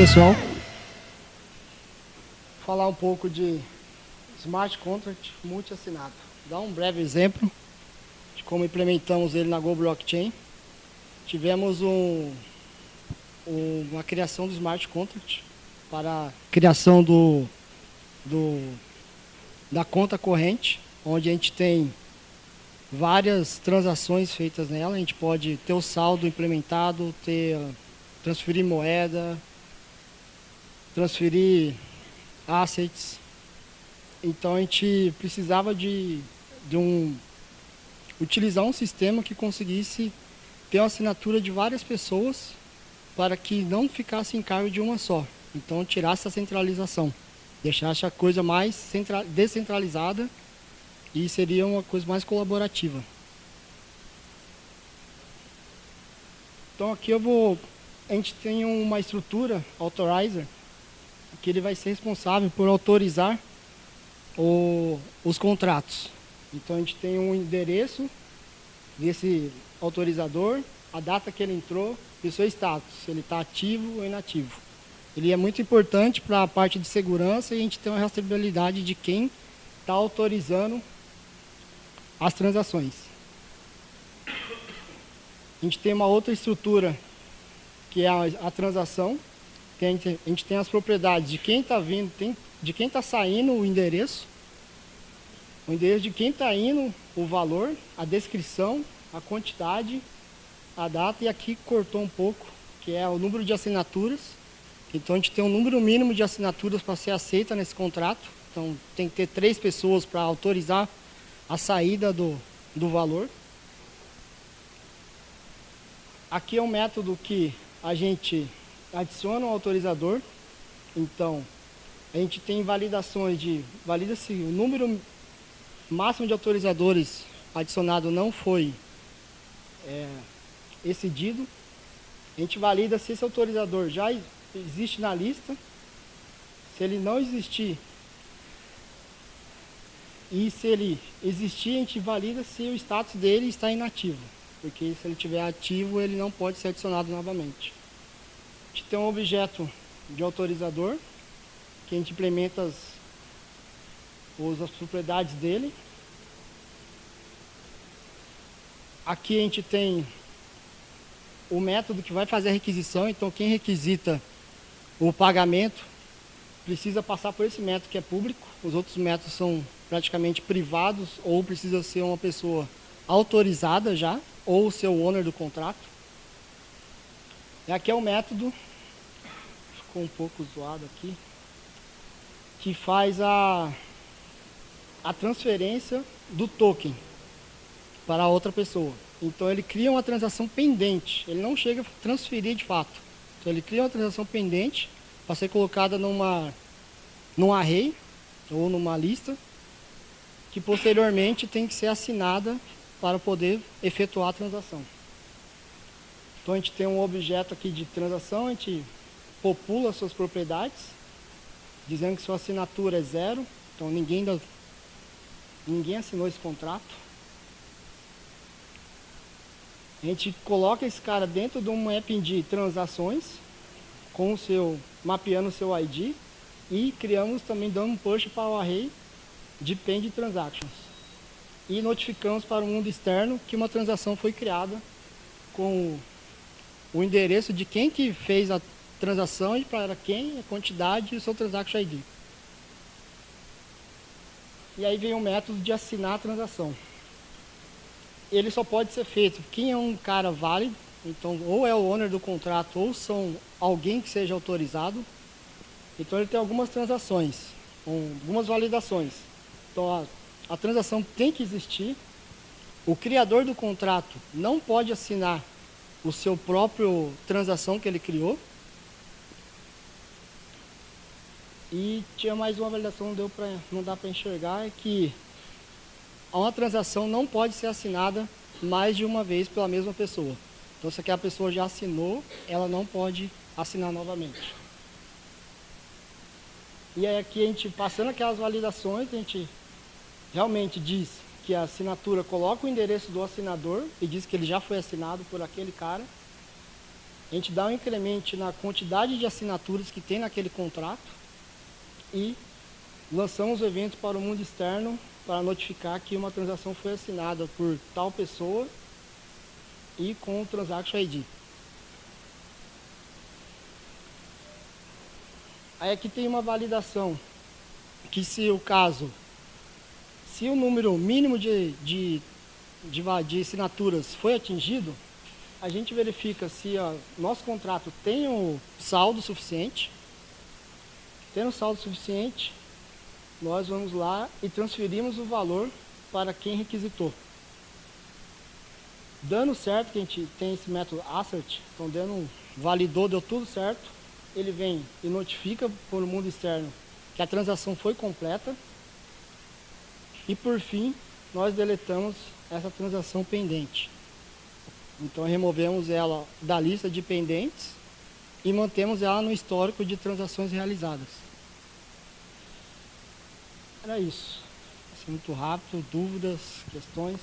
pessoal. Falar um pouco de Smart Contract multi-assinado. Dar um breve exemplo de como implementamos ele na Go Blockchain. Tivemos uma criação do Smart Contract para a criação da conta corrente, onde a gente tem várias transações feitas nela. A gente pode ter o saldo implementado, transferir moeda, transferir assets. Então a gente precisava utilizar um sistema que conseguisse ter uma assinatura de várias pessoas para que não ficasse em cargo de uma só. Então tirasse a centralização, deixasse a coisa mais descentralizada e seria uma coisa mais colaborativa. Então aqui a gente tem uma estrutura, authorizer, que ele vai ser responsável por autorizar os contratos. Então a gente tem um endereço desse autorizador, a data que ele entrou e o seu status, se ele está ativo ou inativo. Ele é muito importante para a parte de segurança e a gente tem uma rastreabilidade de quem está autorizando as transações. A gente tem uma outra estrutura que é a transação. A gente tem as propriedades de quem está vindo, de quem está saindo o endereço de quem está indo, o valor, a descrição, a quantidade, a data, e aqui cortou um pouco, que é o número de assinaturas. Então a gente tem um número mínimo de assinaturas para ser aceita nesse contrato. Então tem que ter 3 pessoas para autorizar a saída do valor. Aqui é um método que a gente adiciona um autorizador. Então a gente tem validações valida-se o número máximo de autorizadores adicionado não foi excedido. A gente valida se esse autorizador já existe na lista. Se ele não existir e se ele existir, a gente valida se o status dele está inativo, porque se ele estiver ativo, ele não pode ser adicionado novamente. A gente tem um objeto de autorizador, que a gente implementa as propriedades dele. Aqui a gente tem o método que vai fazer a requisição. Então quem requisita o pagamento precisa passar por esse método que é público. Os outros métodos são praticamente privados, ou precisa ser uma pessoa autorizada já, ou ser o owner do contrato. E aqui é o método, ficou um pouco zoado aqui, que faz a transferência do token para outra pessoa. Então ele cria uma transação pendente, ele não chega a transferir de fato. Então ele cria uma transação pendente para ser colocada num array ou numa lista, que posteriormente tem que ser assinada para poder efetuar a transação. Então a gente tem um objeto aqui de transação, a gente popula suas propriedades, dizendo que sua assinatura é 0, então ninguém assinou esse contrato. A gente coloca esse cara dentro de um mapping de transações, mapeando o seu ID, e criamos também, dando um push para o array de Pend Transactions. E notificamos para o mundo externo que uma transação foi criada com o endereço de quem que fez a transação e para quem, a quantidade e o seu Transaction ID. E aí vem o método de assinar a transação. Ele só pode ser feito quem é um cara válido, então ou é o owner do contrato ou são alguém que seja autorizado. Então ele tem algumas transações, algumas validações. Então a transação tem que existir. O criador do contrato não pode assinar o seu próprio transação que ele criou. E tinha mais uma validação, não dá para enxergar, é que uma transação não pode ser assinada mais de uma vez pela mesma pessoa. Então se aquela pessoa já assinou, ela não pode assinar novamente. E aí aqui a gente, passando aquelas validações, a gente realmente diz que a assinatura coloca o endereço do assinador e diz que ele já foi assinado por aquele cara. a gente dá um incremento na quantidade de assinaturas que tem naquele contrato e lançamos o evento para o mundo externo para notificar que uma transação foi assinada por tal pessoa e com o Transaction ID. Aí aqui tem uma validação, que se o número mínimo de assinaturas foi atingido, a gente verifica se nosso contrato tem o saldo suficiente. Tendo o saldo suficiente, nós vamos lá e transferimos o valor para quem requisitou. Dando certo, que a gente tem esse método assert, então validou, deu tudo certo, ele vem e notifica para o mundo externo que a transação foi completa. E por fim, nós deletamos essa transação pendente. Então removemos ela da lista de pendentes e mantemos ela no histórico de transações realizadas. Era isso. Assim, muito rápido, dúvidas, questões?